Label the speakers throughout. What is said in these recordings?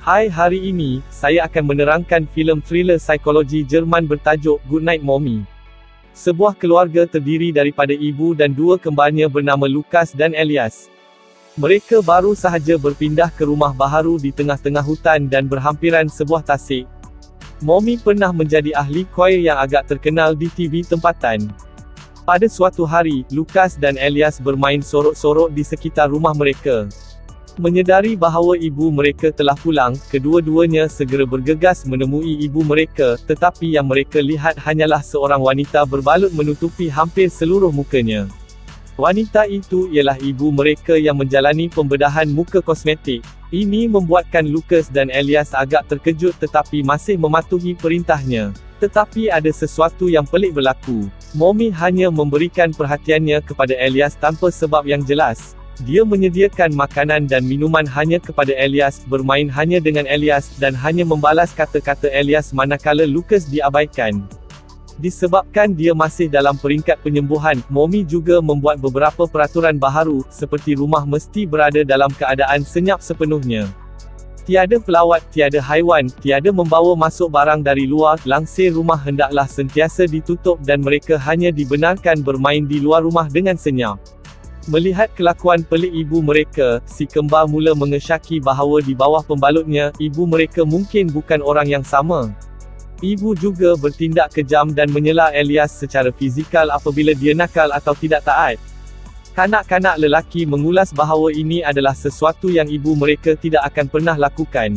Speaker 1: Hai, hari ini, saya akan menerangkan filem thriller psikologi Jerman bertajuk Good Night Mommy. Sebuah keluarga terdiri daripada ibu dan dua kembarnya bernama Lukas dan Elias. Mereka baru sahaja berpindah ke rumah baharu di tengah-tengah hutan dan berhampiran sebuah tasik. Mommy pernah menjadi ahli choir yang agak terkenal di TV tempatan. Pada suatu hari, Lukas dan Elias bermain sorok-sorok di sekitar rumah mereka. Menyedari bahawa ibu mereka telah pulang, kedua-duanya segera bergegas menemui ibu mereka, tetapi yang mereka lihat hanyalah seorang wanita berbalut menutupi hampir seluruh mukanya. Wanita itu ialah ibu mereka yang menjalani pembedahan muka kosmetik. Ini membuatkan Lukas dan Elias agak terkejut tetapi masih mematuhi perintahnya. Tetapi ada sesuatu yang pelik berlaku. Mommy hanya memberikan perhatiannya kepada Elias tanpa sebab yang jelas. Dia menyediakan makanan dan minuman hanya kepada Elias, bermain hanya dengan Elias, dan hanya membalas kata-kata Elias manakala Lukas diabaikan. Disebabkan dia masih dalam peringkat penyembuhan, Mommy juga membuat beberapa peraturan baharu, seperti rumah mesti berada dalam keadaan senyap sepenuhnya. Tiada pelawat, tiada haiwan, tiada membawa masuk barang dari luar, langsir rumah hendaklah sentiasa ditutup dan mereka hanya dibenarkan bermain di luar rumah dengan senyap. Melihat kelakuan pelik ibu mereka, si kembar mula mengesyaki bahawa di bawah pembalutnya, ibu mereka mungkin bukan orang yang sama. Ibu juga bertindak kejam dan menyela Elias secara fizikal apabila dia nakal atau tidak taat. Kanak-kanak lelaki mengulas bahawa ini adalah sesuatu yang ibu mereka tidak akan pernah lakukan.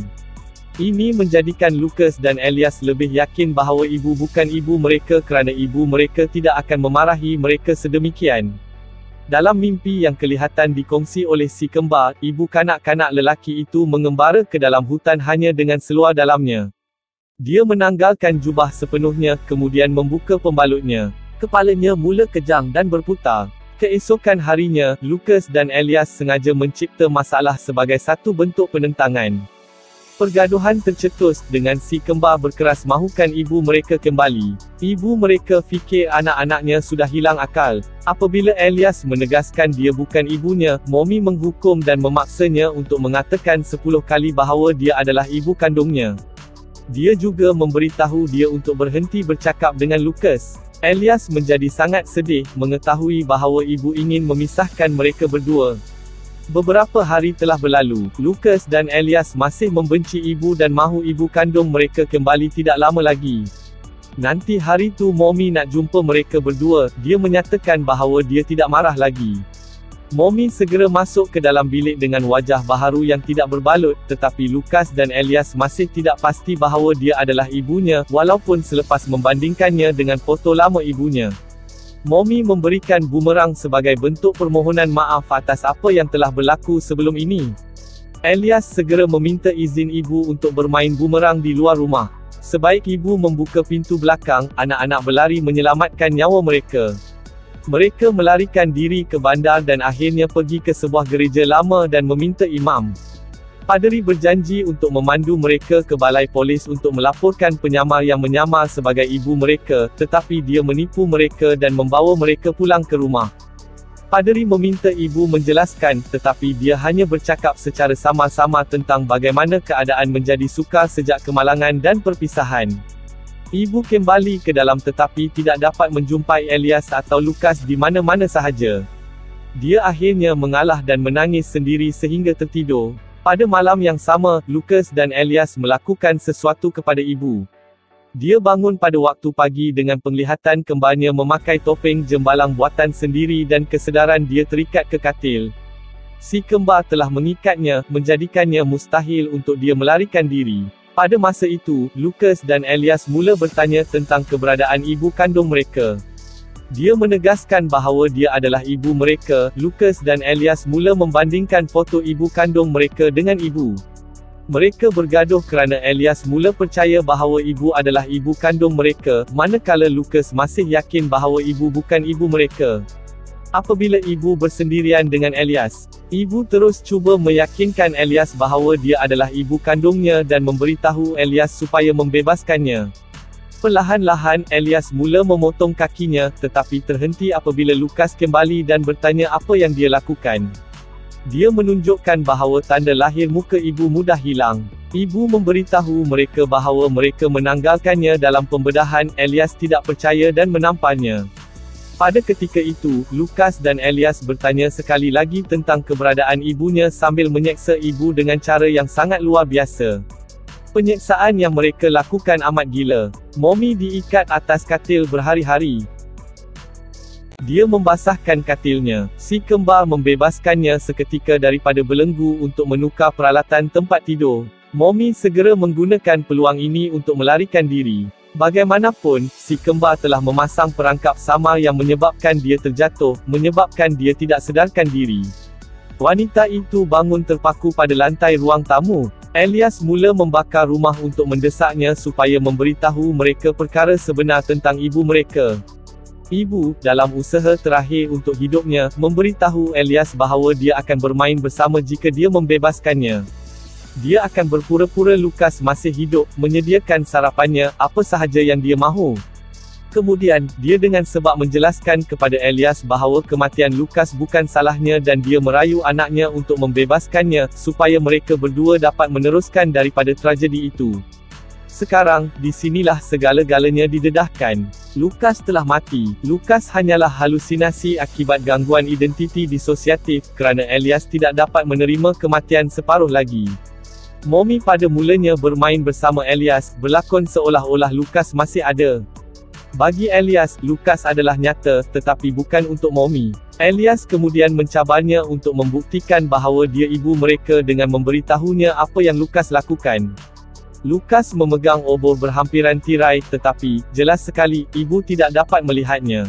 Speaker 1: Ini menjadikan Lukas dan Elias lebih yakin bahawa ibu bukan ibu mereka kerana ibu mereka tidak akan memarahi mereka sedemikian. Dalam mimpi yang kelihatan dikongsi oleh si kembar, ibu kanak-kanak lelaki itu mengembara ke dalam hutan hanya dengan seluar dalamnya. Dia menanggalkan jubah sepenuhnya, kemudian membuka pembalutnya. Kepalanya mula kejang dan berputar. Keesokan harinya, Lukas dan Elias sengaja mencipta masalah sebagai satu bentuk penentangan. Pergaduhan tercetus, dengan si kembar berkeras mahukan ibu mereka kembali. Ibu mereka fikir anak-anaknya sudah hilang akal. Apabila Elias menegaskan dia bukan ibunya, Mommy menghukum dan memaksanya untuk mengatakan 10 kali bahawa dia adalah ibu kandungnya. Dia juga memberitahu dia untuk berhenti bercakap dengan Lukas. Elias menjadi sangat sedih, mengetahui bahawa ibu ingin memisahkan mereka berdua. Beberapa hari telah berlalu, Lukas dan Elias masih membenci ibu dan mahu ibu kandung mereka kembali tidak lama lagi. Nanti hari tu Mommy nak jumpa mereka berdua, dia menyatakan bahawa dia tidak marah lagi. Mommy segera masuk ke dalam bilik dengan wajah baharu yang tidak berbalut, tetapi Lukas dan Elias masih tidak pasti bahawa dia adalah ibunya, walaupun selepas membandingkannya dengan foto lama ibunya. Mommy memberikan bumerang sebagai bentuk permohonan maaf atas apa yang telah berlaku sebelum ini. Elias segera meminta izin ibu untuk bermain bumerang di luar rumah. Sebaik ibu membuka pintu belakang, anak-anak berlari menyelamatkan nyawa mereka. Mereka melarikan diri ke bandar dan akhirnya pergi ke sebuah gereja lama dan meminta imam. Paderi berjanji untuk memandu mereka ke balai polis untuk melaporkan penyamar yang menyamar sebagai ibu mereka, tetapi dia menipu mereka dan membawa mereka pulang ke rumah. Paderi meminta ibu menjelaskan, tetapi dia hanya bercakap secara samar-samar tentang bagaimana keadaan menjadi sukar sejak kemalangan dan perpisahan. Ibu kembali ke dalam tetapi tidak dapat menjumpai Elias atau Lukas di mana-mana sahaja. Dia akhirnya mengalah dan menangis sendiri sehingga tertidur. Pada malam yang sama, Lukas dan Elias melakukan sesuatu kepada ibu. Dia bangun pada waktu pagi dengan penglihatan kembarnya memakai topeng jembalang buatan sendiri dan kesedaran dia terikat ke katil. Si kembar telah mengikatnya, menjadikannya mustahil untuk dia melarikan diri. Pada masa itu, Lukas dan Elias mula bertanya tentang keberadaan ibu kandung mereka. Dia menegaskan bahawa dia adalah ibu mereka. Lukas dan Elias mula membandingkan foto ibu kandung mereka dengan ibu. Mereka bergaduh kerana Elias mula percaya bahawa ibu adalah ibu kandung mereka, manakala Lukas masih yakin bahawa ibu bukan ibu mereka. Apabila ibu bersendirian dengan Elias, ibu terus cuba meyakinkan Elias bahawa dia adalah ibu kandungnya dan memberitahu Elias supaya membebaskannya. Perlahan-lahan, Elias mula memotong kakinya, tetapi terhenti apabila Lukas kembali dan bertanya apa yang dia lakukan. Dia menunjukkan bahawa tanda lahir muka ibu mudah hilang. Ibu memberitahu mereka bahawa mereka menanggalkannya dalam pembedahan. Elias tidak percaya dan menamparnya. Pada ketika itu, Lukas dan Elias bertanya sekali lagi tentang keberadaan ibunya sambil menyeksa ibu dengan cara yang sangat luar biasa. Penyeksaan yang mereka lakukan amat gila. Mommy diikat atas katil berhari-hari. Dia membasahkan katilnya. Si kembar membebaskannya seketika daripada belenggu untuk menukar peralatan tempat tidur. Mommy segera menggunakan peluang ini untuk melarikan diri. Bagaimanapun, si kembar telah memasang perangkap samar yang menyebabkan dia terjatuh, menyebabkan dia tidak sedarkan diri. Wanita itu bangun terpaku pada lantai ruang tamu. Elias mula membakar rumah untuk mendesaknya supaya memberitahu mereka perkara sebenar tentang ibu mereka. Ibu, dalam usaha terakhir untuk hidupnya, memberitahu Elias bahawa dia akan bermain bersama jika dia membebaskannya. Dia akan berpura-pura Lukas masih hidup, menyediakan sarapannya, apa sahaja yang dia mahu. Kemudian, dia dengan sebab menjelaskan kepada Elias bahawa kematian Lukas bukan salahnya dan dia merayu anaknya untuk membebaskannya, supaya mereka berdua dapat meneruskan daripada tragedi itu. Sekarang, disinilah segala-galanya didedahkan. Lukas telah mati. Lukas hanyalah halusinasi akibat gangguan identiti disosiatif, kerana Elias tidak dapat menerima kematian separuh lagi. Mommy pada mulanya bermain bersama Elias, berlakon seolah-olah Lukas masih ada. Bagi Elias, Lukas adalah nyata, tetapi bukan untuk Mommy. Elias kemudian mencabarnya untuk membuktikan bahawa dia ibu mereka dengan memberitahunya apa yang Lukas lakukan. Lukas memegang obor berhampiran tirai, tetapi, jelas sekali, ibu tidak dapat melihatnya.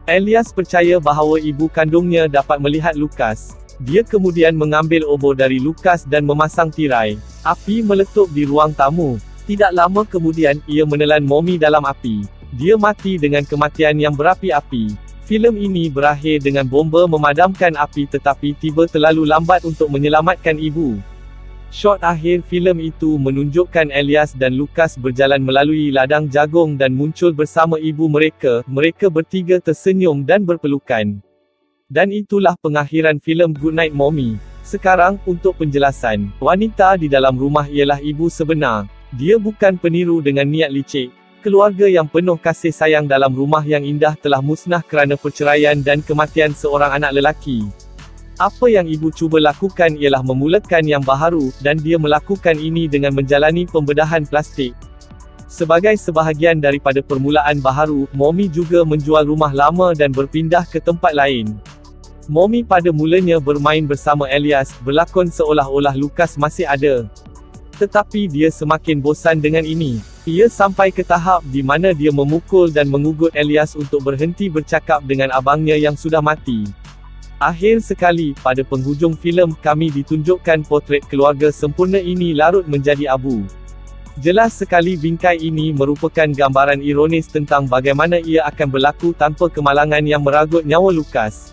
Speaker 1: Elias percaya bahawa ibu kandungnya dapat melihat Lukas. Dia kemudian mengambil obor dari Lukas dan memasang tirai. Api meletup di ruang tamu. Tidak lama kemudian, ia menelan Mommy dalam api. Dia mati dengan kematian yang berapi-api. Filem ini berakhir dengan bomba memadamkan api tetapi tiba terlalu lambat untuk menyelamatkan ibu. Shot akhir filem itu menunjukkan Elias dan Lukas berjalan melalui ladang jagung dan muncul bersama ibu mereka. Mereka bertiga tersenyum dan berpelukan. Dan itulah pengakhiran filem Goodnight Mommy. Sekarang, untuk penjelasan, wanita di dalam rumah ialah ibu sebenar. Dia bukan peniru dengan niat licik. Keluarga yang penuh kasih sayang dalam rumah yang indah telah musnah kerana perceraian dan kematian seorang anak lelaki. Apa yang ibu cuba lakukan ialah memulakan yang baharu, dan dia melakukan ini dengan menjalani pembedahan plastik. Sebagai sebahagian daripada permulaan baharu, Mommy juga menjual rumah lama dan berpindah ke tempat lain. Mommy pada mulanya bermain bersama Elias, berlakon seolah-olah Lukas masih ada. Tetapi dia semakin bosan dengan ini. Ia sampai ke tahap di mana dia memukul dan mengugut Elias untuk berhenti bercakap dengan abangnya yang sudah mati. Akhir sekali, pada penghujung filem, kami ditunjukkan potret keluarga sempurna ini larut menjadi abu. Jelas sekali bingkai ini merupakan gambaran ironis tentang bagaimana ia akan berlaku tanpa kemalangan yang meragut nyawa Lukas.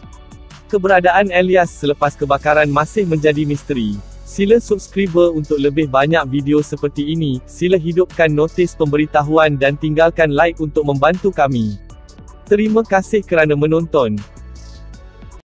Speaker 1: Keberadaan Elias selepas kebakaran masih menjadi misteri. Sila subscribe untuk lebih banyak video seperti ini, sila hidupkan notis pemberitahuan dan tinggalkan like untuk membantu kami. Terima kasih kerana menonton.